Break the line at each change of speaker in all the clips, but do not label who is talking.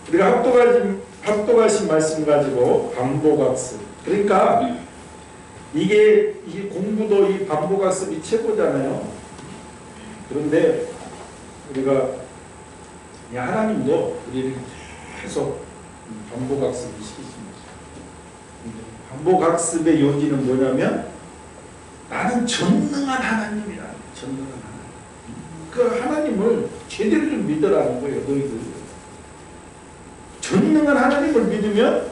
우리가 합독하신 말씀 가지고 반복학습. 그러니까 이게 공부도 이 반복학습이 최고잖아요. 그런데 우리가 하나님도 우리를 계속 반복학습을 시키십니다. 반복학습의 요지는 뭐냐면 나는 전능한 하나님이라. 전능한 하나님. 그 하나님을 제대로 좀 믿으라는 거예요. 너희들. 전능한 하나님을 믿으면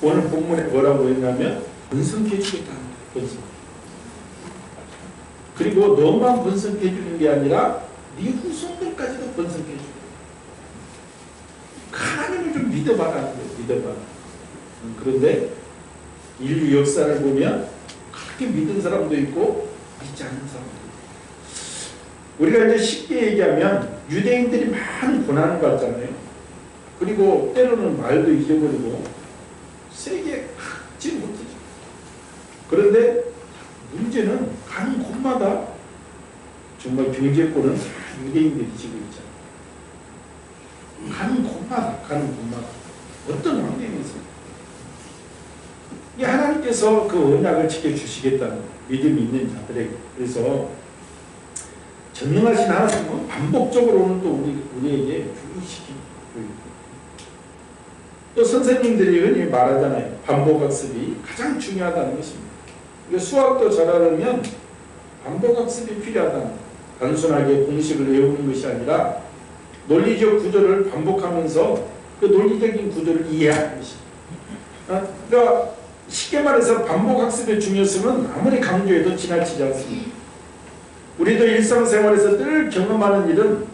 오늘 본문에 뭐라고 했냐면 번성해 주겠다는 거예요. 번성. 그리고 너만 번성해 주는 게 아니라 네 후손들까지도 번성해 주고. 하나님을 좀 믿어봐라는 거예요. 믿어봐라. 그런데 인류 역사를 보면 그렇게 믿은 사람도 있고 믿지 않는 사람도 있고. 우리가 이제 쉽게 얘기하면 유대인들이 많은 고난을 받잖아요. 그리고 때로는 말도 잊어버리고 세게 갖지 못하죠. 그런데 문제는 가는 곳마다 정말 경제권은 유대인들이 지고 있잖아요. 가는 곳마다 어떤 환경에서 하나님께서 그 언약을 지켜주시겠다는 믿음이 있는 자들에게. 그래서 전능하신 하나님은 반복적으로는 또 우리에게 주의시키고 또 선생님들이 흔히 말하잖아요. 반복학습이 가장 중요하다는 것입니다. 수학도 잘하려면 반복학습이 필요하다는, 단순하게 공식을 외우는 것이 아니라 논리적 구조를 반복하면서 그 논리적인 구조를 이해하는 것입니다. 그러니까 쉽게 말해서 반복학습의 중요성은 아무리 강조해도 지나치지 않습니다. 우리도 일상생활에서 늘 경험하는 일은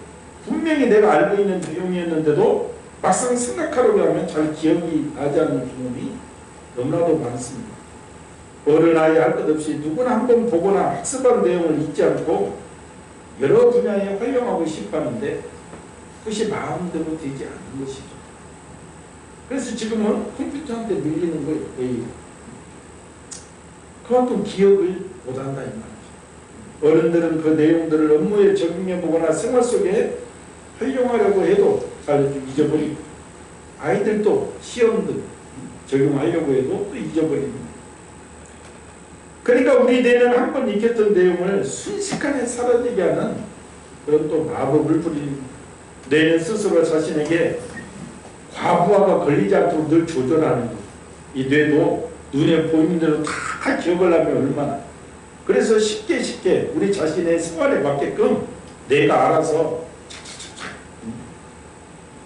분명히 내가 알고 있는 내용이었는데도 막상 생각하려고 하면 잘 기억이 나지 않는 경험이 너무나도 많습니다. 어른아이 할 것 없이 누구나 한번 보거나 학습한 내용을 잊지 않고 여러 분야에 활용하고 싶어하는데 그것이 마음대로 되지 않는 것이죠. 그래서 지금은 컴퓨터한테 밀리는 거예요. 그만큼 기억을 못한다 이 말이죠. 어른들은 그 내용들을 업무에 적용해보거나 생활 속에 활용하려고 해도 잘 잊어버리고, 아이들도 시험들 적용하려고 해도 또 잊어버립니다. 그러니까 우리 뇌는 한번 익혔던 내용을 순식간에 사라지게 하는 그런 또 마법을 부립니다. 뇌는 스스로 자신에게 과부하가 걸리지 않도록 늘 조절하는 것. 이 뇌도 눈에 보이는 대로 다 기억을 하면 얼마나. 그래서 쉽게 우리 자신의 생활에 맞게끔 뇌가 알아서 착착착착.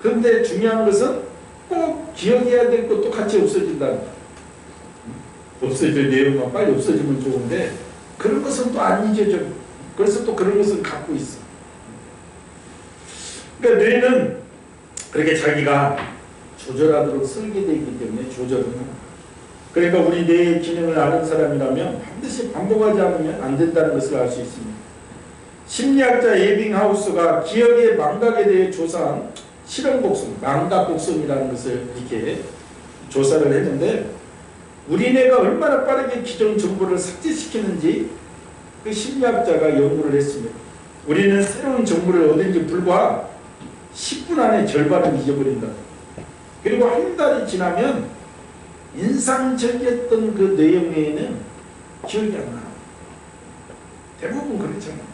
그런데 중요한 것은 꼭 기억해야 될 것도 같이 없어진다는 것. 없어질 내용만 빨리 없어지면 좋은데 그런 것은 또 안 잊어져. 그래서 또 그런 것은 갖고 있어. 그러니까 뇌는 그렇게 자기가 조절하도록 설계되어 있기 때문에 조절을 합니다. 그러니까 우리 뇌의 기능을 아는 사람이라면 반드시 반복하지 않으면 안 된다는 것을 알 수 있습니다. 심리학자 에빙하우스가 기억의 망각에 대해 조사한 실험 곡선, 망각 곡선이라는 것을 이렇게 조사를 했는데 우리 뇌가 얼마나 빠르게 기존 정보를 삭제시키는지 그 심리학자가 연구를 했습니다. 우리는 새로운 정보를 얻은 지 불과 10분 안에 절반을 잊어버린다. 그리고 한 달이 지나면 인상적이었던 그 내용 외에는 기억이 안 나. 대부분 그렇잖아요.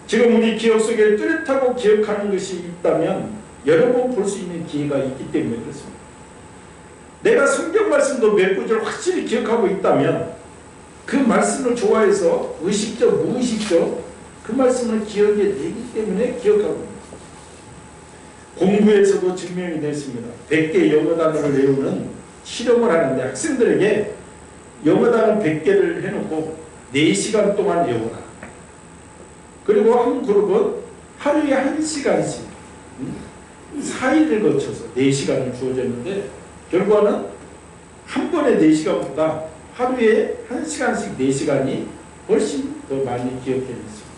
지금 우리 기억 속에 뚜렷하고 기억하는 것이 있다면 여러 번 볼 수 있는 기회가 있기 때문에 그렇습니다. 내가 성경 말씀도 몇 구절 확실히 기억하고 있다면 그 말씀을 좋아해서 의식적, 무의식적 그 말씀을 기억에 내기 때문에 기억하고 있습니다. 공부에서도 증명이 됐습니다. 100개 영어 단어를 외우는 실험을 하는데 학생들에게 영어 단어 100개를 해놓고 4시간 동안 외워라. 그리고 한 그룹은 하루에 1시간씩 4일을 거쳐서 4시간을 주어졌는데 결과는 한 번에 4시간보다 하루에 1시간씩 4시간이 훨씬 더 많이 기억해냈습니다.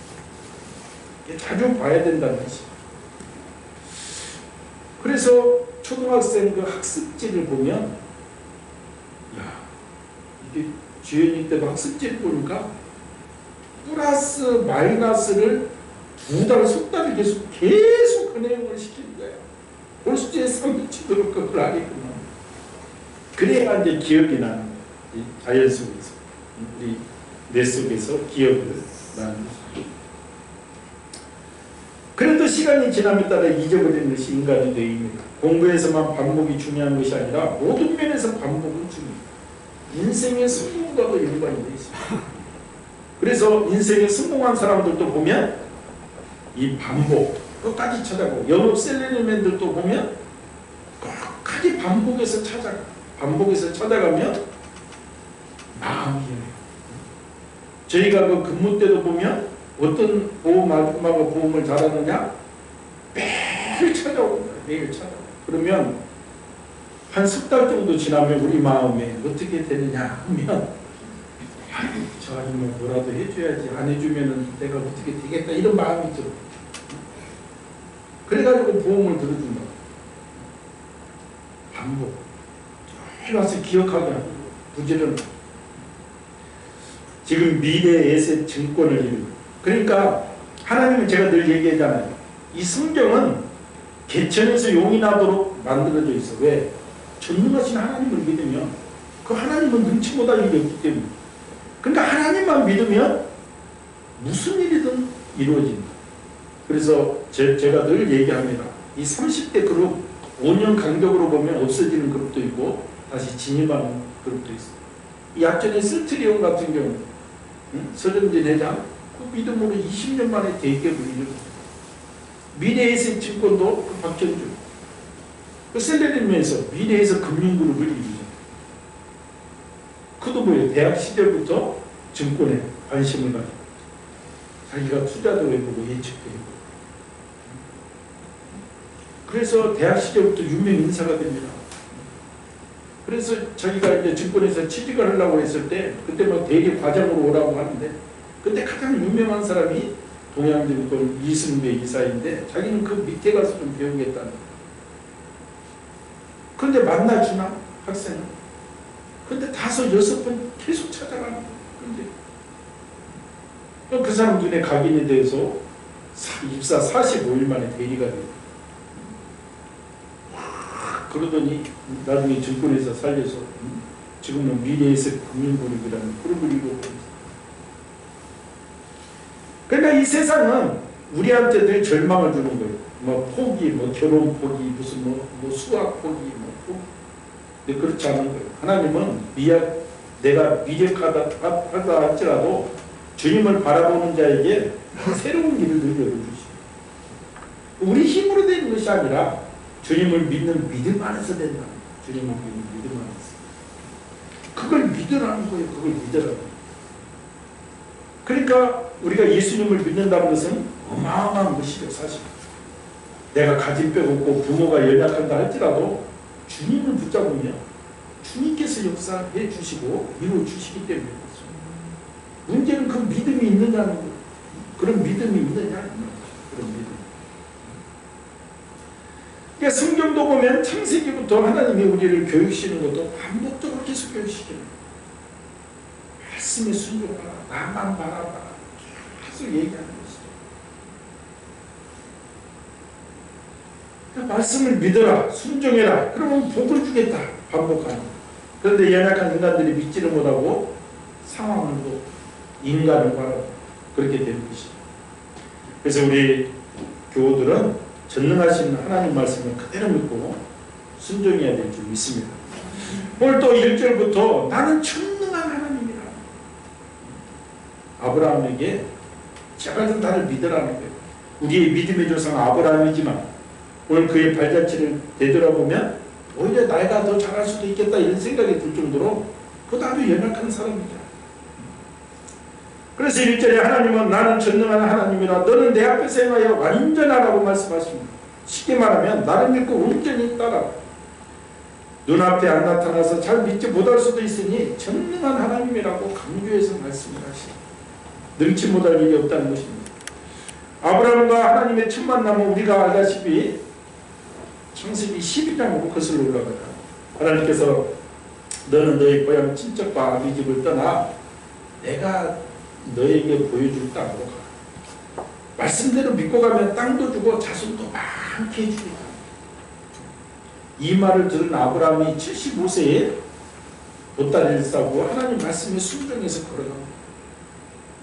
자주 봐야 된다는 것이죠. 그래서 초등학생 그 학습지를 보면 야, 이게 주연이 때도 학습지를 보니까 플러스 마이너스를 2달, 3달을 계속 그 내용을 시키는 거예요. 골수지에 삼치도록 그걸 하겠구나. 그래야 이제 기억이 나는 거예요. 이 자연 속에서, 우리 뇌 속에서 기억을 나는 거죠. 그래도 시간이 지남에 따라 잊어버리는 것이 인간의 뇌입니다. 공부에서만 반복이 중요한 것이 아니라 모든 면에서 반복은 중요해요. 인생의 성공과도 연관이 되어 있습니다. 그래서 인생에 성공한 사람들도 보면 이 반복 끝까지 찾아가고, 영업 셀러리맨들도 보면 끝까지 반복해서 찾아가면 마음이 해요. 저희가 그 근무 때도 보면 어떤 보험 아줌마가 보험을 잘하느냐, 매일 찾아옵니다. 매일 찾아옵니다. 그러면 한 석 달 정도 지나면 우리 마음에 어떻게 되느냐 하면, 저 아줌마 뭐라도 해줘야지, 안 해주면 내가 어떻게 되겠다, 이런 마음이 들어요. 그래가지고 보험을 들어준다. 반복. 늘 와서 기억하게 하고 부지런. 지금 미래에셋 증권을 이루고. 그러니까 하나님은 제가 늘 얘기하잖아요. 이 성경은 개천에서 용이 나도록 만들어져 있어. 왜? 전능하신 하나님을 믿으면 그 하나님은 능치 못할 일이 없기 때문에. 그러니까 하나님만 믿으면 무슨 일이든 이루어진다. 그래서 제가 늘 얘기합니다. 이 30대 그룹 5년 간격으로 보면 없어지는 그룹도 있고 다시 진입하는 그룹도 있어요. 이 앞전에 설트리온 같은 경우, 서정진 회장 그 믿음으로 20년 만에 대기업을 이뤘어요. 미래에셋 증권도 그 박현주, 그 셀러리맨에서 미래에서 금융그룹을 이루죠. 그도 뭐예요? 대학 시절부터 증권에 관심을 가지고 자기가 투자도 해보고 예측도 해보고, 그래서 대학 시절부터 유명 인사가 됩니다. 그래서 자기가 이제 증권에서 취직을 하려고 했을 때 그때 뭐 대리 과장으로 오라고 하는데, 그때 가장 유명한 사람이 동양증권 이승배 이사인데 자기는 그 밑에 가서 좀 배우겠다는 거예요. 그런데 만나주나 학생은? 근데 5, 6번 계속 찾아가는 거예요. 근데 그 사람 눈에 각인이 돼서 입사 45일 만에 대리가 돼요. 그러더니 나중에 증권회사 살려서 지금은 미래에셋 금융그룹이라는 그룹을 이루고 있습니다. 그러니까 이 세상은 우리한테 늘 절망을 주는 거예요. 뭐 포기, 뭐 결혼 포기, 무슨 뭐 수학 포기, 뭐 포기. 근데 그렇지 않은 거예요. 하나님은 내가 미력하다 할지라도 주님을 바라보는 자에게 새로운 길을 늘 열어주시고, 우리 힘으로 되는 것이 아니라 주님을 믿는 믿음 안에서 된다. 주님을 믿는 믿음 안에서. 그걸 믿으라는 거예요. 그걸 믿으라는 거예요. 그러니까 우리가 예수님을 믿는다는 것은 어마어마한 것이죠. 사실 내가 가진 뼈가 없고 부모가 연약한다 할지라도 주님을 붙잡으면 주님께서 역사해 주시고 이루어 주시기 때문에 그렇죠. 문제는 그 믿음이 있느냐는 거예요. 그런 믿음이 있느냐, 그런 믿음. 그러니까 성경도 보면 창세기부터 하나님이 우리를 교육시키는 것도 반복적으로 계속 교육시키는 거예요. 말씀에 순종하라, 나만 바라봐라, 계속 얘기하는 것이죠. 그러니까 말씀을 믿어라, 순종해라, 그러면 복을 주겠다, 반복하는 거예요. 그런데 연약한 인간들이 믿지를 못하고 상황을 보고 인간을 바라보고 그렇게 되는 것이죠. 그래서 우리 교우들은 전능하신 하나님 말씀을 그대로 믿고 순종해야 될 줄 믿습니다. 오늘 또 1절부터 나는 전능한 하나님이라. 아브라함에게 제발 좀 나를 믿으라는 거예요. 우리의 믿음의 조상 아브라함이지만 오늘 그의 발자취를 되돌아보면 오히려 나이가 더 잘할 수도 있겠다 이런 생각이 들 정도로 그도 아주 연약한 사람이죠. 그래서 1절에 하나님은 나는 전능한 하나님이라 너는 내 앞에서 행하여 완전하라고 말씀하십니다. 쉽게 말하면 나를 믿고 온전히 따라. 눈앞에 안 나타나서 잘 믿지 못할 수도 있으니 전능한 하나님이라고 강조해서 말씀을 하시고 능치 못할 일이 없다는 것입니다. 아브라함과 하나님의 첫 만남은 우리가 알다시피 창세기 12장으로 거슬러 올라가요. 하나님께서 너는 너희 고향 친척과 아비 집을 떠나 내가 너에게 보여줄 땅으로 가. 말씀대로 믿고 가면 땅도 주고 자손도 많게 해주겠다. 이 말을 들은 아브라함이 75세에 보따리를 싸고 하나님 말씀에 순종해서 걸어갑니다.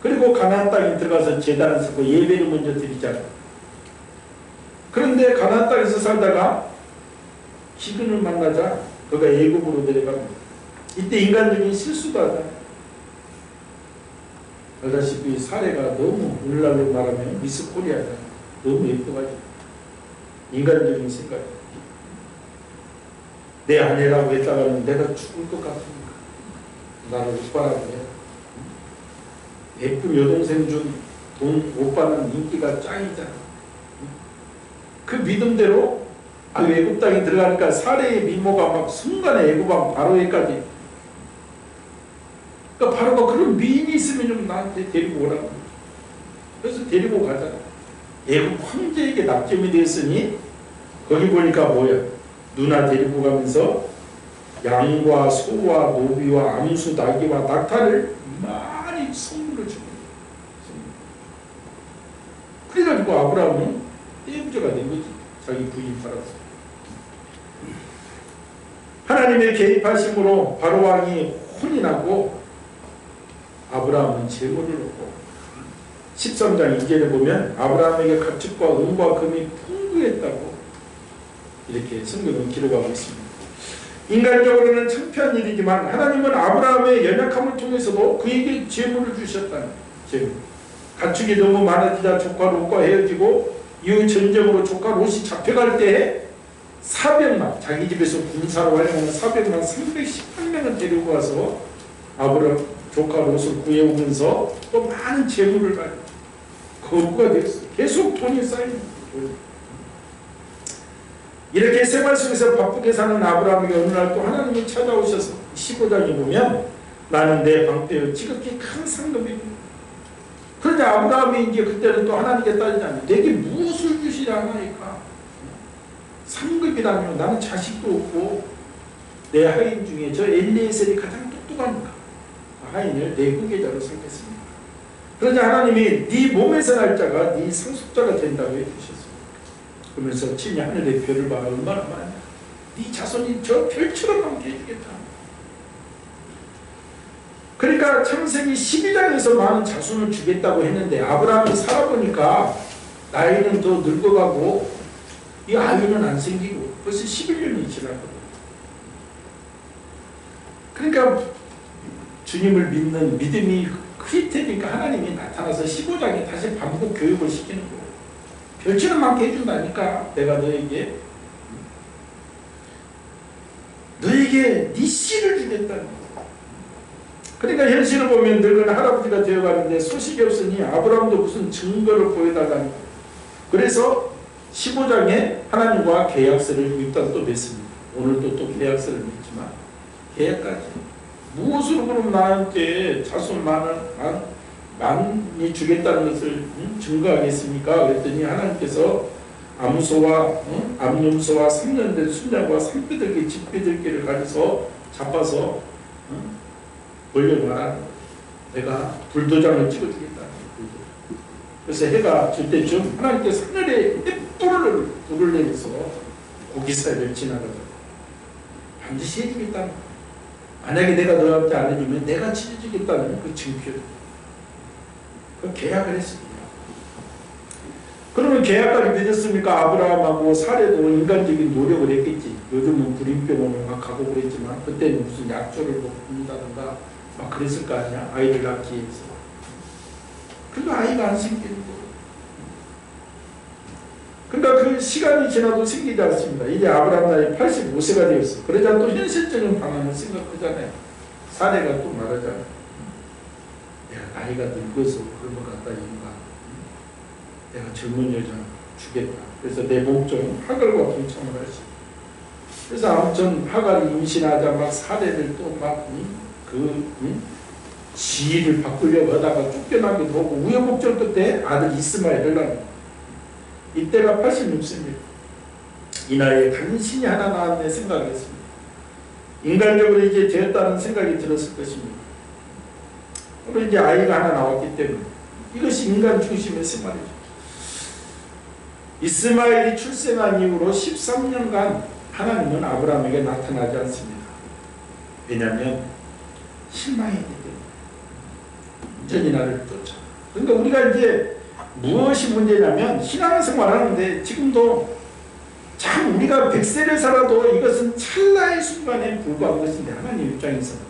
그리고 가나안 땅에 들어가서 제단을 세고 예배를 먼저 드리잖아요. 그런데 가나안 땅에서 살다가 기근을 만나자 그가 애굽으로 내려갑니다. 이때 인간적인 실수도 하잖아요. 알다시피 사례가 너무 오늘날로 말하면 미스 코리아잖아요. 너무 예뻐가지고 인간적인 생각. 내 아내라고 했다가는 내가 죽을 것 같으니까 나를 오빠라고 해. 예쁜 여동생 준 돈 오빠는 인기가 짱이잖아. 그 믿음대로 애굽 땅에 들어가니까 사례의 미모가 막 순간에 애굽왕 바로에까지. 그러니까 바로가 그런 미인이 있으면 좀 나한테 데리고 오라고. 그래서 데리고 가잖아. 애굽 황제에게 납점이 됐으니 거기 보니까 뭐야? 누나 데리고 가면서 양과 소와 노비와 암수 나귀와 낙타를 많이 선물을 주고. 그래가지고 아브라함은 떼부자가 된 거지. 자기 부인 팔아서. 하나님의 개입하심으로 바로 왕이 혼이 나고 아브라함은 재물을 얻고 13장 2절에 보면 아브라함에게 가축과 은과 금이 풍부했다고 이렇게 성경은 기록하고 있습니다. 인간적으로는 창피한 일이지만 하나님은 아브라함의 연약함을 통해서도 그에게 재물을 주셨다는 재물. 가축이 너무 많아지자 조카 롯과 헤어지고 이후 전쟁으로 조카 롯이 잡혀갈 때 400만 자기 집에서 군사로 활용하는 400만 318명을 데리고 가서 아브라함 조카 롯을 구해오면서 또 많은 재물을 가지고 거부가 되었어요. 계속 돈이 쌓이는 거예요. 이렇게 생활 속에서 바쁘게 사는 아브라함에게 어느 날 또 하나님이 찾아오셔서 15장에 보면 나는 내 방패여 지극히 큰 상급이고. 그러자 아브라함이 이제 그때는 또 하나님께 따지잖아요. 내게 무엇을 주시라 하나이까. 상급이라며 나는 자식도 없고 내 하인 중에 저 엘리에셀이 가장 똑똑하니까 하인을 내 후계자로 삼겠습니다. 그러자 하나님이 네 몸에서 날 자가 네 상속자가 된다고 해주셨습니다. 그러면서 친히 하늘의 별을 봐 얼마나 많냐. 네 자손이 저 별처럼 많게 해주겠다. 그러니까 창세기 12장에서 많은 자손을 주겠다고 했는데 아브라함이 살아보니까 나이는 더 늙어가고 이 아이는 안 생기고 벌써 11년이 지났거든요. 그러니까 주님을 믿는 믿음이 흐릿해지니까 하나님이 나타나서 15장에 다시 반복 교육을 시키는 거예요. 별처럼 많게 해준다니까 내가 너에게 네 씨를 주겠다는 거예요. 그러니까 현실을 보면 늙은 할아버지가 되어가는데 소식이 없으니 아브라함도 무슨 증거를 보여달라는 거예요. 그래서 15장에 하나님과 계약서를 일단 또 맺습니다. 오늘도 또 계약서를 맺지만 계약까지 무엇으로 그럼 나한테 자손 많이 주겠다는 것을 증거하겠습니까? 그랬더니 하나님께서 암소와 암염소와 3년 된 순양과 산비둘기 집비둘기를 가져서 잡아서 벌려놔라. 내가 불도장을 찍어주겠다. 그래서 해가 질 때쯤 하나님께서 하늘에 불을 내려서 고기 사이를 지나가서 반드시 해주겠다는 거야. 만약에 내가 너한테 안 해주면 내가 치러주겠다는 그 증표. 그 계약을 했습니다. 그러면 계약까지 맺었으니까 아브라함하고 사례도 인간적인 노력을 했겠지. 요즘은 불임병원을 막 가고 그랬지만 그때는 무슨 약초를 먹는다든가 막 그랬을 거 아니야. 아이를 낳기 위해서. 그리고 아이가 안 생기는 거예요. 그러니까 그 시간이 지나도 생기지 않습니다. 이제 아브라함 나이 85세가 되었어. 그러자 또 현실적인 방안을 생각하잖아요. 사례가 또 말하잖아요. 내가 나이가 늙어서 그런 것 같다 이인가. 내가 젊은 여자 주겠다. 그래서 내 목적 하갈과 동참을 하시. 그래서 아무튼 하갈이 임신하자 막 사례를 또 막 지위를 바꾸려고 하다가 쫓겨나기도 하고 우여곡절 끝에 아들 이스마엘을 낳는. 이때가 86세입니다. 이 나이에 간신히 하나 낳았네 생각했습니다. 인간적으로 이제 되었다는 생각이 들었을 것입니다. 그리고 이제 아이가 하나 나왔기 때문에 이것이 인간 중심의 생활이죠. 이스마엘이 출생한 이후로 13년간 하나님은 아브라함에게 나타나지 않습니다. 왜냐하면 실망했기 때문에. 전이 나를 쫓아. 그러니까 우리가 이제 무엇이 문제냐면 신앙생활 하는데 지금도 참 우리가 100세를 살아도 이것은 찰나의 순간에 불과한 것인데 하나님 입장에서는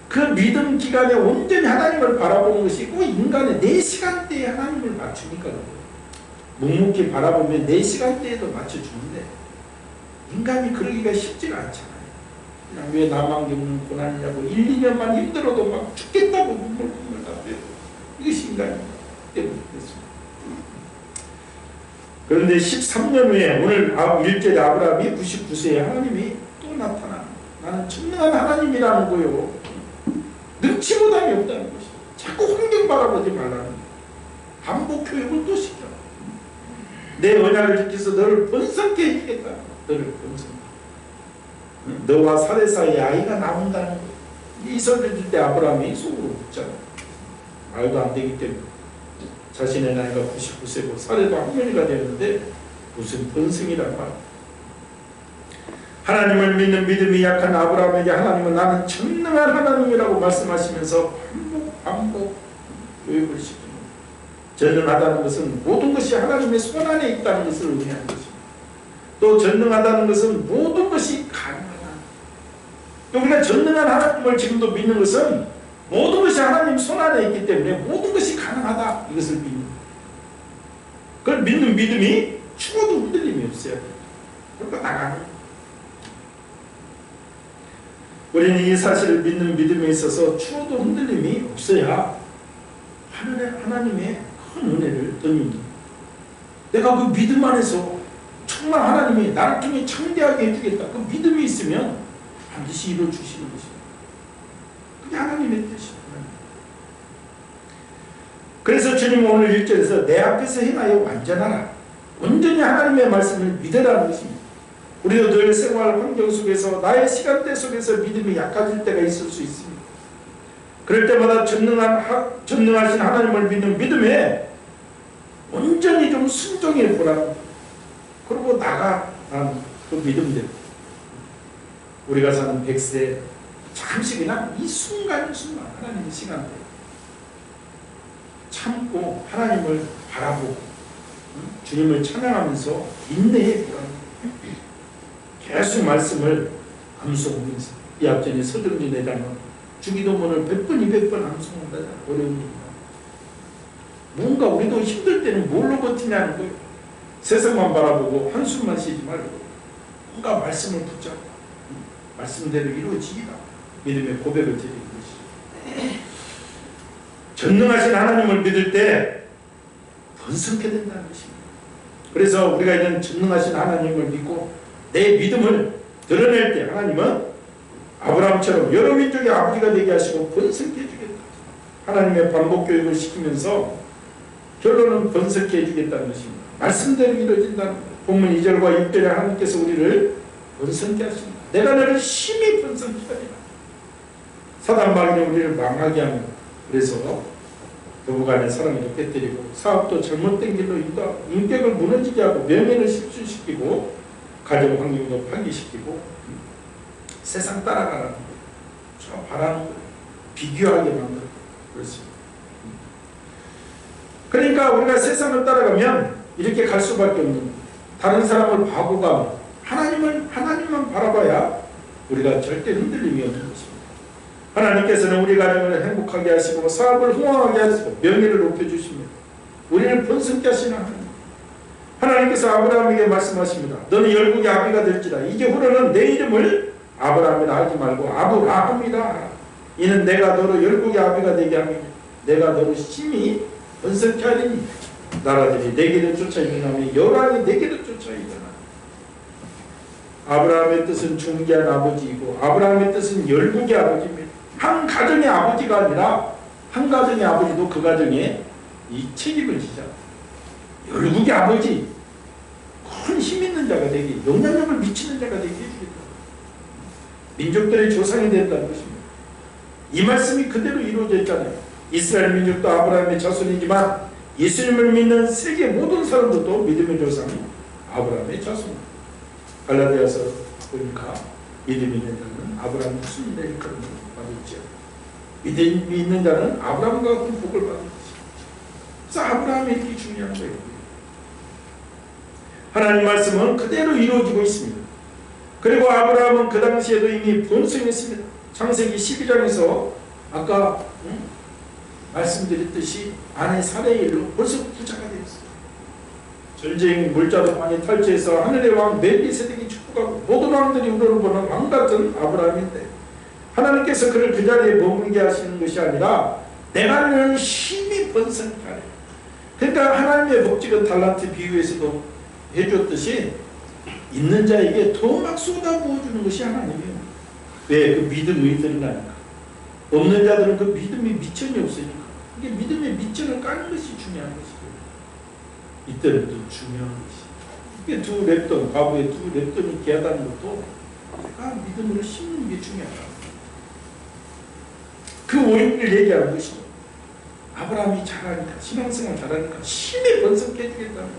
그 믿음 기간에 온전히 하나님을 바라보는 것이 꼭 인간의 내 시간대에 하나님을 맞추니까 그래요. 묵묵히 바라보면 내 시간대에도 맞춰주는데 인간이 그러기가 쉽지가 않잖아요. 그냥 왜 나만 겪는 고난이냐고 1, 2년만 힘들어도 막 죽겠다고 눈물 다 빼고 이것이 인간입니다. 때문에 그렇습니다. 그런데 13년 후에 오늘 1절에 아브라함이 99세에 하나님이 또 나타나. 나는 전능한 하나님이라는 거요. 능치 못함이 없다는 것이. 자꾸 환경 바라보지 말라는 반복 교육을 또 시켜. 내 언약을 지켜서 너를 번성케 해주겠다. 너를 번성케. 너와 사대 사이에 아이가 나온다는 거. 이 소리를 줄 때 아브라함이 속으로 웃잖아. 말도 안 되기 때문에. 자신의 나이가 99세고 사례도 학년이가 되었는데 무슨 번성이란 말. 하나님을 믿는 믿음이 약한 아브라함에게 하나님은 나는 전능한 하나님이라고 말씀하시면서 반복 교육을 시킵니다. 전능하다는 것은 모든 것이 하나님의 손 안에 있다는 것을 의미하는 것입니다. 또 전능하다는 것은 모든 것이 가능하다. 또 우리가 전능한 하나님을 지금도 믿는 것은 모든 것이 하나님 손 안에 있기 때문에 모든 것이 가능하다. 이것을 믿는. 그걸 믿는 믿음이 죽어도 흔들림이 없어야 돼요. 그러니까 나가는. 우리는 이 사실을 믿는 믿음에 있어서 죽어도 흔들림이 없어야 하나님의 큰 은혜를 덧입니다. 내가 그 믿음 안에서 정말 하나님이 나를 통해 창대하게 해주겠다. 그 믿음이 있으면 반드시 이루어주시는 것입니다. 그게 하나님의 뜻입니다. 그래서 주님은 오늘 1절에서 내 앞에서 행하여 완전하라. 온전히 하나님의 말씀을 믿으라는 것입니다. 우리도 늘 생활 환경 속에서 나의 시간대 속에서 믿음이 약해질 때가 있을 수 있습니다. 그럴 때마다 전능하신 하나님을 믿는 믿음에 온전히 좀 순종해 보라는, 그리고 나가 그 믿음대로 우리가 사는 100세 잠시 그냥 이 순간 하나님의 시간대 참고 하나님을 바라보고 주님을 찬양하면서 인내해 보라는, 계속 말씀을 암송하면서 이 앞전에 서정진 회장은 주기도문을 100번 200번 암송한다잖아. 어려운 일이다. 뭔가 우리도 힘들 때는 뭘로 버티냐는 거예요. 세상만 바라보고 한숨만 쉬지 말고 뭔가 말씀을 붙잡고 말씀대로 이루어지기다. 믿음의 고백을 드리는 것이죠. 전능하신 하나님을 믿을 때 번성케 된다는 것입니다. 그래서 우리가 이런 전능하신 하나님을 믿고 내 믿음을 드러낼 때 하나님은 아브라함처럼 여러 민족의 아버지가 되게 하시고 번성케 해주겠다. 하나님의 반복 교육을 시키면서 결론은 번성케 해주겠다는 것입니다. 말씀대로 이루어진다는 것. 본문 2절과 6절에 하나님께서 우리를 번성케 하십니다. 내가 너를 심히 번성케 하리라. 사단 마귀는 우리를 망하게 합니다. 그래서 부부간의 사랑도 깨뜨리고 사업도 잘못된 길로 인도하고 인격을 무너지게 하고 명예를 실추시키고 가정 환경도 파괴시키고 세상 따라가는 거예요. 저 바라는 거예요. 비교하게 만들고 그렇습니다. 그러니까 우리가 세상을 따라가면 이렇게 갈 수밖에 없는 거예요. 다른 사람을 바보가 하나님만 바라봐야 우리가 절대 흔들림이 없는 것입니다. 하나님께서는 우리 가정을 행복하게 하시고 사업을 흥왕하게 하시고 명예를 높여주십니다. 우리를 번성케 하시는 하나님께서 아브라함에게 말씀하십니다. 너는 열국의 아비가 될지라. 이제 후로는 내 이름을 아브라함이라 하지 말고 아브라함이라. 이는 내가 너로 열국의 아비가 되게 하며 내가 너로 심히 번성케 하리니 나라들이 내게를 쫓아 일어나며 열왕이 내게를 쫓아 일어나. 아브라함의 뜻은 존귀한 아버지이고 아브라함의 뜻은 열국의 아버지입니다. 한 가정의 아버지가 아니라 한 가정의 아버지도 그 가정에 이 책임을 지자. 열국의 아버지, 큰 힘 있는 자가 되게, 영향력을 미치는 자가 되게 해주겠다. 민족들의 조상이 된다는 것입니다. 이 말씀이 그대로 이루어져 있잖아요. 이스라엘 민족도 아브라함의 자손이지만 예수님을 믿는 세계 모든 사람들도 믿음의 조상이 아브라함의 자손입니다. 갈라디아서 보니까 믿음이 있는 자는 아브라함의 후손이라 일컬음을 받았죠. 믿음이 있는 자는 아브라함과 같은 복을 받는 것이죠. 그래서 아브라함이 이렇게 중요한 거예요. 하나님 말씀은 그대로 이루어지고 있습니다. 그리고 아브라함은 그 당시에도 이미 번성했습니다. 창세기 12장에서 아까 말씀드렸듯이 아내 사레의 일로 벌써 부자가 되었어요. 전쟁 물자도 많이 탈취해서 하늘의 왕 멜기세덱이 축복하고 모든 왕들이 우러러보는 왕 같은 아브라함인데 하나님께서 그를 그 자리에 머물게 하시는 것이 아니라 내가 너를 힘이 번성케 하래. 그러니까 하나님의 복지가 달란트 비유에서도 해줬듯이 있는 자에게 더 막 쏟아부어주는 것이 하나님이에요. 왜? 그 믿음이 드러나니까. 없는 자들은 그 믿음이 미천이 없으니까. 이게 믿음의 미천을 까는 것이 중요한 것이고 이때는 또 중요한 것이 이게 두 랩돈, 과거에 두 랩돈이 계하다는 것도 내가 믿음으로 심는 게 중요하다. 그 원인을 얘기하는 것이죠. 아브라함이 잘하니까, 신앙생활 잘하니까 힘이 번성케 해주겠다는,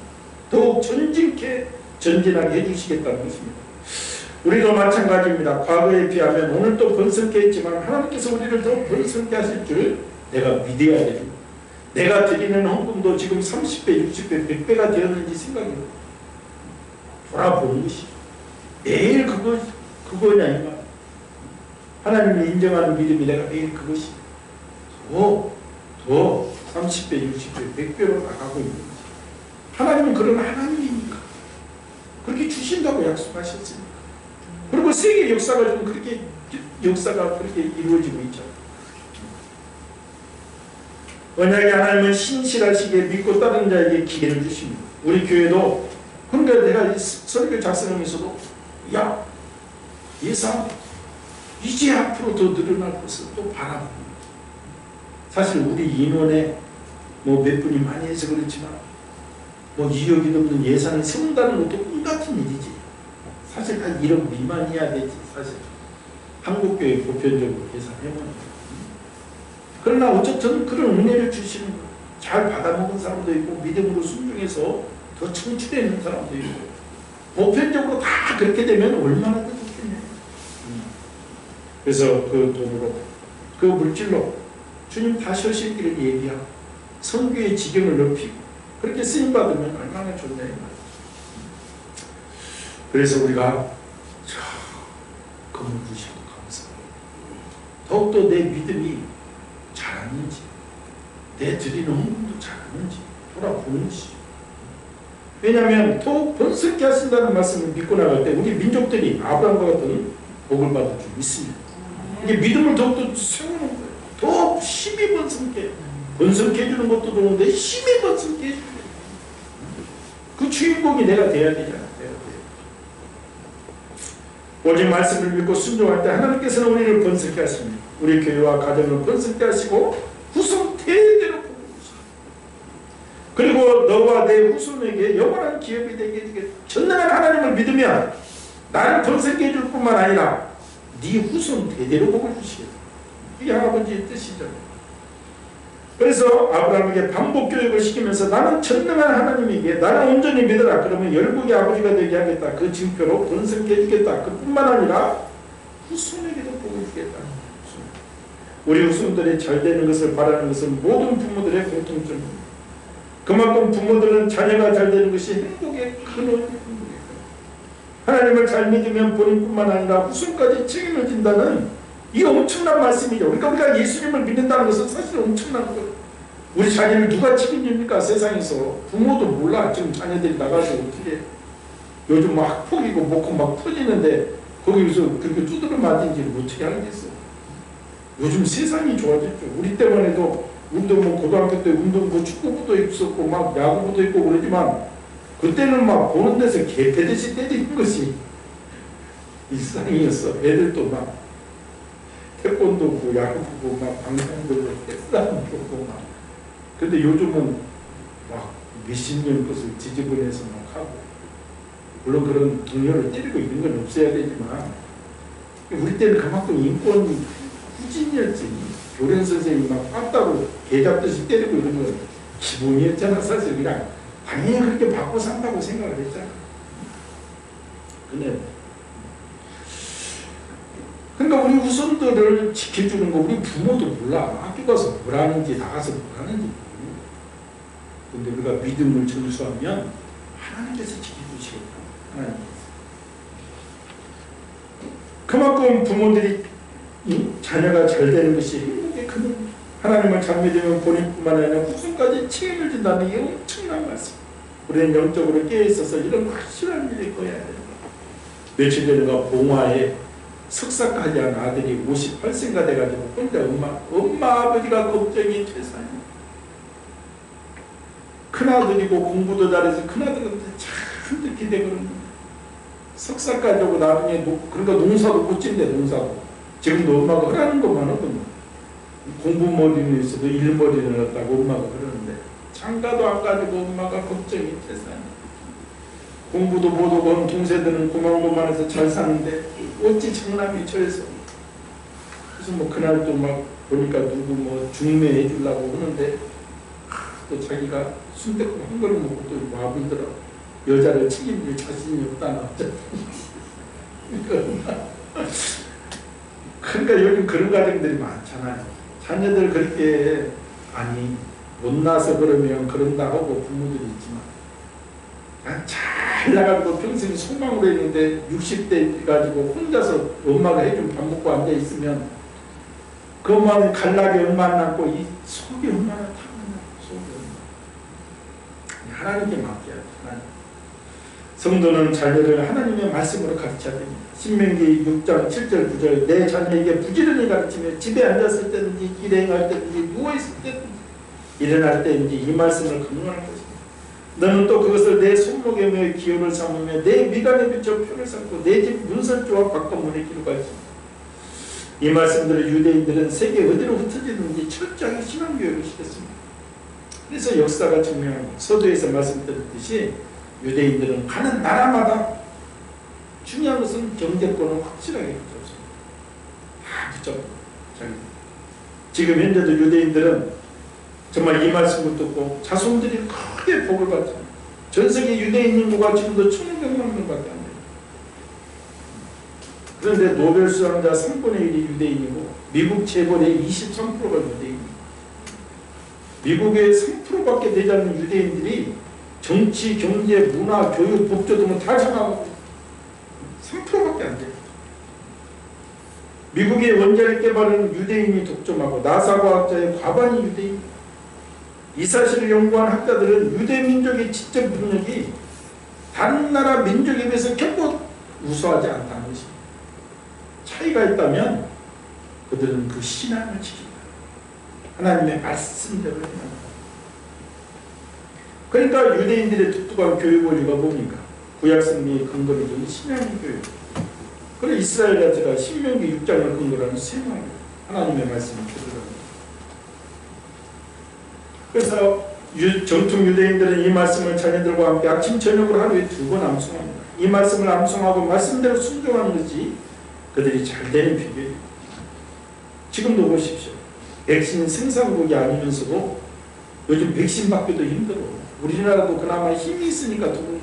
더욱 전진하게 해주시겠다는 것입니다. 우리도 마찬가지입니다. 과거에 비하면 오늘 또 번성케 했지만 하나님께서 우리를 더 번성케 하실 줄 내가 믿어야 됩니다. 내가 드리는 헌금도 지금 30배, 60배, 100배가 되었는지 생각해 돌아보는 것이 매일 그거냐 이 말. 하나님을 인정하는 믿음이 내가 매일 그것이 더 30배, 60배, 100배로 나가고 있는 거지. 하나님은 그런 하나님이니까 그렇게 주신다고 약속하셨으니까. 그리고 세계 역사가 좀 그렇게 이루어지고 있죠. 언약의 하나님은 신실하시게 믿고 따르는 자에게 기회를 주십니다. 우리 교회도 그러니까 내가 설교 작성하면서도 야 예상 이제 앞으로 더 늘어날 것을 또 바라봅니다. 사실 우리 인원에 뭐 몇 분이 많이 해서 그렇지만 뭐 2억이 넘는 예산을 세운다는 것도 꿈 같은 일이지. 사실 한 1억 미만이어야 되지. 사실 한국교회 보편적으로 계산해보니까. 그러나 어쨌든 그런 은혜를 주시는 거예요. 잘 받아먹은 사람도 있고 믿음으로 순종해서 더 청출해 있는 사람도 있고 보편적으로 다 그렇게 되면 얼마나 더 좋겠냐. 그래서 그 돈으로 그 물질로 주님 다시 오실 길을 예비하고 선교의 지경을 높이고 그렇게 쓰임받으면 얼마나 좋냐. 그래서 우리가 금을 주시고 감사하고 더욱더 내 믿음이 잘하는지 내 드리는 헌금도 잘하는지 돌아보는 것이죠. 왜냐하면 더욱 번성케 하신다는 말씀을 믿고 나갈 때 우리 민족들이 아브라함과 같은 복을 받을 줄 믿습니다. 이게 믿음을 더욱더 세우는 거예요. 더 힘이 번성케 해주는 것도 좋은데 힘이 번성케 해주는 거예요. 그 주인공이 내가 돼야 되잖아. 오직 말씀을 믿고 순종할 때 하나님께서는 우리를 번성케 하십니다. 우리 교회와 가정을 번성케 하시고 후손 대대로 보고 계십니다. 그리고 너와 내 후손에게 영원한 기업이 되게 해주겠다. 전능한 하나님을 믿으면 나를 번성케 해줄 뿐만 아니라 네 후손 대대로 복을 주시겠다. 이게 할아버지의 뜻이죠. 그래서 아브라함에게 반복 교육을 시키면서 나는 전능한 하나님에게 나는 온전히 믿어라. 그러면 열국의 아버지가 되게 하겠다. 그 징표로 번성케 해주겠다. 그뿐만 아니라 후손에게도 복을 주겠다. 우리 후손들이 잘 되는 것을 바라는 것은 모든 부모들의 공통점입니다. 그만큼 부모들은 자녀가 잘 되는 것이 행복의 근원입니다. 하나님을 잘 믿으면 본인뿐만 아니라 후손까지 책임을 진다는 이 엄청난 말씀이죠. 그러니까 우리가 예수님을 믿는다는 것은 사실 엄청난 거예요. 우리 자녀를 누가 책임집니까? 세상에서 부모도 몰라. 지금 자녀들이 나가서 어떻게 요즘 막 학폭이고 뭐고 막 터지는데 거기서 그렇게 두드려 맞은지 어떻게 하겠어. 요즘 세상이 좋아졌죠. 우리 때만 해도 운동 뭐 고등학교 때 운동 뭐 축구부도 있었고 막 야구부도 있고 그러지만 그때는 막 보는 데서 개패듯이 때리는 것이 일상이었어. 애들도 막 태권도고 야구고 막 방송도 햇싸움 보고 막. 근데 요즘은 막 몇십 년 것을 지저분해서 막 하고 물론 그런 동료를 때리고 있는 건 없어야 되지만 우리 때는 그만큼 인권이 후진이었지. 교련 선생님이 막 빡다고 개 잡듯이 때리고 이런 건 기본이었잖아. 사실 그냥 당연히 그렇게 받고 산다고 생각을 했잖아. 은혜. 그러니까 우리 후손들을 지켜주는 거 우리 부모도 몰라. 학교 가서 뭘 하는지 나가서 뭘 하는지 모르고. 근데 우리가 믿음을 전수하면 하나님께서 지켜주시겠다. 하나님께서. 그만큼 부모들이 자녀가 잘 되는 것이 행복의 큰 하나님을 잘 믿으면 본인뿐만 아니라 후손까지 책임을 진다는 게 엄청난 말씀. 우리는 영적으로 깨어있어서 이런 확실한 일을 꺼야 돼요. 며칠 전인가 봉화에 석사까지 한 아들이 58세가 돼가지고 혼자 엄마 아버지가 걱정이 최상이에요. 큰아들이고 공부도 잘해서 큰아들한테 참 기대거든요. 석사까지 오고 나중에 그러니까 농사도 못 짓는데 농사도 지금도 엄마가 하라는 것만 하거든요. 공부머리는 있어도 일머리는 없다고 엄마가 그러는데 장가도 안 가지고 엄마가 걱정이 최상이에요. 공부도 못하고 동생들은 고만고만해서 잘 사는데 어찌 장남이 저에서 그래서 뭐 그날 또 막 보니까 누구 뭐 중매해 주려고 하는데 또 자기가 순댓국 한 그릇 먹고 또 와불더라. 여자를 책임질 자신이 없다나. 그러니까 요즘 그런 가정들이 많잖아요. 자녀들 그렇게 아니 못나서 그러면 그런다 하고 부모들이 있지만 잘 나가고 평생 소망으로 했는데 60대 가지고 혼자서 엄마가 해준 밥 먹고 앉아 있으면 그 엄마는 갈락이 얼마나 남고 이 속이 얼마나 타느냐. 속이 얼마나. 하나님께 맡겨야 돼. 하나님. 성도는 자녀를 하나님의 말씀으로 가르쳐야 됩니다. 신명기 6장 7절 9절 내 자녀에게 부지런히 가르치며 집에 앉았을 때든지 길에 행할 때든지 누워있을 때든지 일어날 때든지 이 말씀을 강론하는 것입니다. 너는 또 그것을 내 손목에 매어 기호를 삼으며 내 미간에 붙여 표를 삼고 내 집 문설주와 바깥문에 기록할지니라. 이 말씀들을 유대인들은 세계 어디로 흩어지든지 철저하게 신앙교육을 시켰습니다. 그래서 역사가 증명합니다. 서두에서 말씀드렸듯이 유대인들은 가는 나라마다 중요한 것은 경제권을 확실하게 붙잡습니다. 다 붙잡고 지금 현재도 유대인들은 정말 이 말씀을 듣고 자손들이 크게 복을 받잖아요. 전 세계 유대인 인구가 지금도 1,500만 명밖에 안 돼요. 그런데 노벨 수상자 3분의 1이 유대인이고 미국 재벌의 23%가 유대인이고 미국의 3%밖에 되지 않는 유대인들이 정치, 경제, 문화, 교육, 법조 등을 다 장악하고 3%밖에 안 돼요. 미국의 원자력 개발은 유대인이 독점하고 나사 과학자의 과반이 유대인. 이 사실을 연구한 학자들은 유대 민족의 지적 능력이 다른 나라 민족에 비해서 결코 우수하지 않다는 것입니다. 차이가 있다면 그들은 그 신앙을 지킨다. 하나님의 말씀대로 해야 한다. 그러니까 유대인들의 독특한 교육 원리가 뭡니까? 구약 성경의 근거를 둔 신앙의 교육. 그리고 이스라엘 자체가 신명기 6장을 근거로 하는 쇠망이에요. 하나님의 말씀을 들으라고. 그래서 정통 유대인들은 이 말씀을 자녀들과 함께 아침 저녁으로 하루에 2번 암송합니다. 이 말씀을 암송하고 말씀대로 순종하는 것이 그들이 잘 되는 비결이에요. 지금도 보십시오. 백신 생산국이 아니면서도 요즘 백신 받기도 힘들어. 우리나라도 그나마 힘이 있으니까 들어오는 거예요.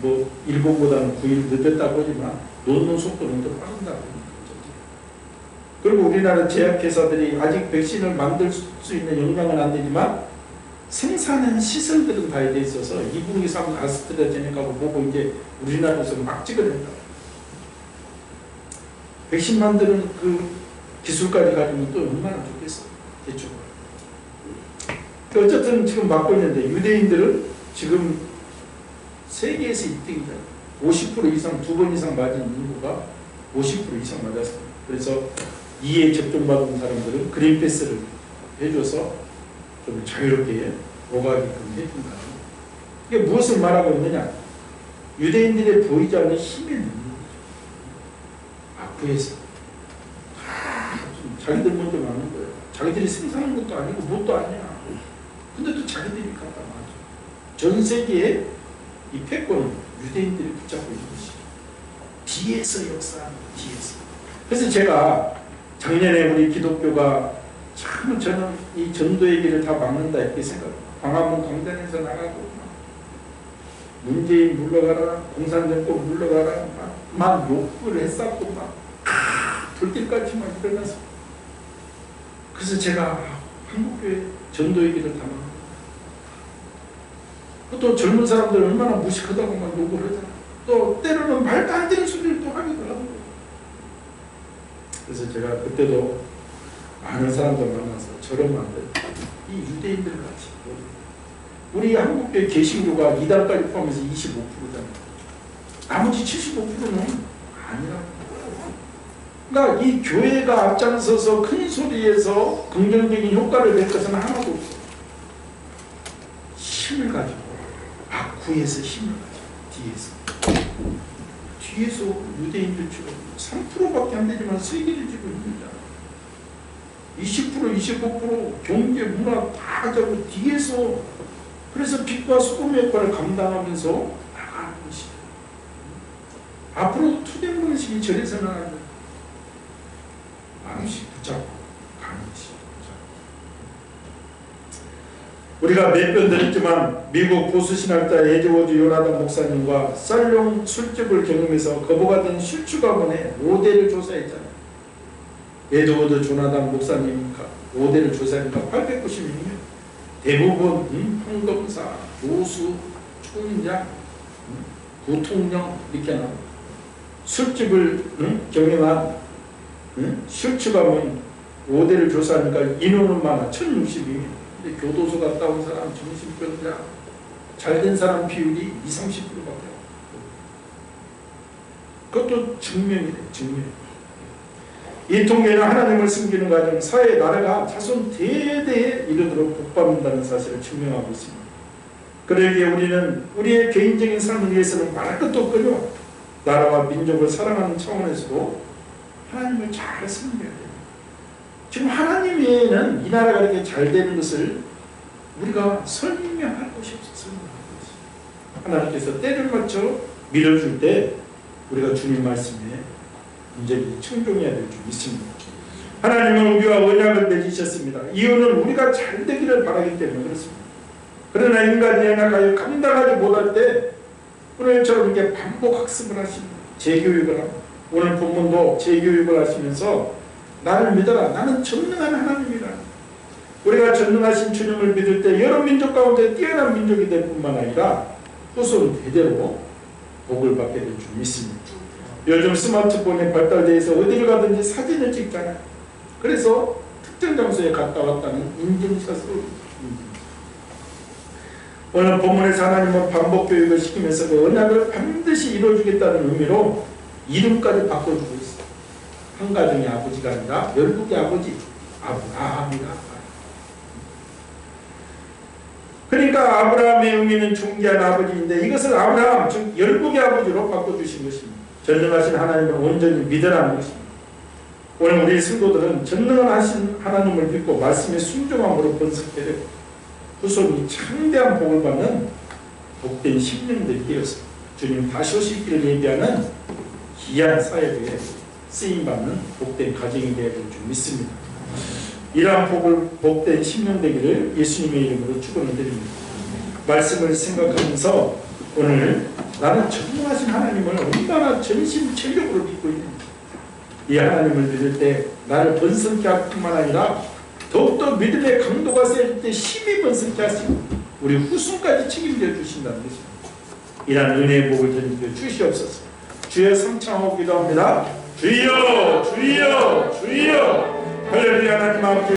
뭐 일본보다는 9일 늦었다고 하지만 놓는 속도는 더 빠른다고. 그리고 우리나라 제약회사들이 아직 백신을 만들 수 있는 역량은 안 되지만 생산하는 시설들은 다 돼 있어서 2분기 3분 아스트라제네카고 보고 이제 우리나라에서 막 찍어낸다. 백신 만드는 그 기술까지 가지면 또 얼마나 좋겠어. 대충. 어쨌든 지금 맡고 있는데 유대인들은 지금 세계에서 1등이잖아요. 50% 이상 2번 이상 맞은 인구가 50% 이상 맞았습니다. 그래서 2에 접종받은 사람들은 그린패스를 해줘서 좀 자유롭게 오가게끔 해준다. 이게 무엇을 말하고 있느냐? 유대인들의 보이지 않는 힘의 능력이죠. 악부에서 자기들 먼저 맞는 거예요. 자기들이 생산한 것도 아니고 뭣도 아니야. 근데도 자기들이 갖다 맞아. 전 세계에 이 패권은 유대인들이 붙잡고 있는 것이죠. 뒤에서 역사하는 뒤에서. 그래서 제가 작년에 우리 기독교가 참 저는 이 전도의 길을 다 막는다 이렇게 생각해요. 광화문 광장에서 나가고 문재인 물러가라, 공산정권 물러가라 막 욕을 했었고 막 돌길까지 막 일어나서, 그래서 제가 한국교회 전도 얘기를 담아. 또 젊은 사람들 얼마나 무식하다고 막 욕을 하잖아. 또 때로는 말도 안 되는 소리를 또 하기도 하고. 그래서 제가 그때도 많은 사람들 만나서 저러면 안 돼. 이 유대인들 같이 우리 한국교회 개신교가 이단까지 포함해서 25%잖아요. 나머지 75%는 아니라고. 그러니까 이 교회가 앞장서서 큰 소리에서 긍정적인 효과를 낼 것은 하나도 없어. 힘을 가지고, 악구에서 힘을 가지고, 뒤에서 유대인들처럼 3%밖에 안 되지만 세계를 지고 있는 자, 20%, 25% 경제, 문화 다 가지고 뒤에서, 그래서 빛과 소금의 역할을 감당하면서 나가는 것이죠. 앞으로 투쟁 방식이 저래서는 안 돼. 마음씩 붙잡고 가는 것이죠. 우리가 몇 번 들었지만 미국 보수신학자 에드워드 요나단 목사님과 썰용 술집을 경험해서 거부가 된 술주 가문의 5대를 조사했잖아요. 에드워드 조나단 목사님 5대를 조사하니까 890명이에요. 대부분 황금사, 교수, 총장, 부통령 이렇게 나오고, 술집을 경영한 술주 가문 5대를 조사하니까 인원은 많아. 1062명. 근데 교도소 갔다 온 사람, 정신병자, 잘된 사람 비율이 20-30%밖에 없고, 그것도 증명이래. 증명. 이 통계는 하나님을 숨기는 과정, 사회 나라가 자손 대대에 이르도록 복받는다는 사실을 증명하고 있습니다. 그러기에 우리는 우리의 개인적인 삶을 위해서는 말할 것도 없거든요. 나라와 민족을 사랑하는 차원에서도 하나님을 잘 섬겨야 돼요. 지금 하나님 외에는 이 나라가 이렇게 잘 되는 것을 우리가 설명할 것이 없어서 하나님께서 때를 맞춰 밀어줄 때 우리가 주님 말씀에 이제 청종해야 될 줄 믿습니다. 하나님은 우리와 언약을 맺으셨습니다. 이유는 우리가 잘 되기를 바라기 때문에 그렇습니다. 그러나 인간이 연약하여 감당하지 못할 때 오늘처럼 이렇게 반복 학습을 하십니다. 재교육을 하고, 오늘 본문도 재교육을 하시면서 나를 믿어라. 나는 전능한 하나님이라. 우리가 전능하신 주님을 믿을 때 여러 민족 가운데 뛰어난 민족이 될 뿐만 아니라 후손 대대로 복을 받게 될 줄 믿습니다. 요즘 스마트폰이 발달돼서 어디를 가든지 사진을 찍잖아요. 그래서 특정 장소에 갔다 왔다는 인증샷으로. 오늘 본문에서 하나님은 반복 교육을 시키면서 그 언약을 반드시 이루어주겠다는 의미로 이름까지 바꿔주고 있어요. 한 가정의 아버지가 아니라 열국의 아버지 아브라함이라. 그러니까 아브라함의 의미는 존귀한 아버지인데 이것을 아브라함 즉 열국의 아버지로 바꿔주신 것입니다. 전능하신 하나님을 온전히 믿으라는 것입니다. 오늘 우리 성도들은 전능하신 하나님을 믿고 말씀에 순종함으로 번성되려 후손이 창대한 복을 받는 복된 심령들이 되어서 주님 다시 오실 길을 예비하는 귀한 사역에 쓰임받는 복된 가정이 되어야 될 줄 믿습니다. 이러한 복된 심령 되기를 예수님의 이름으로 축원을 드립니다. 말씀을 생각하면서 오늘 나는 전능하신 하나님을 얼마나 전심전력으로 믿고 있는지, 이 하나님을 믿을 때 나를 번성케 할 뿐만 아니라 더욱더 믿음의 강도가 세질 때 힘이 번성케 하시고 우리 후손까지 책임져 주신다는 것입니다. 이러한 은혜의 복을 드리며 주시옵소서. 주여 성창하고 기도합니다. 주여 주여 주여 할렐루야. 하나님 아버지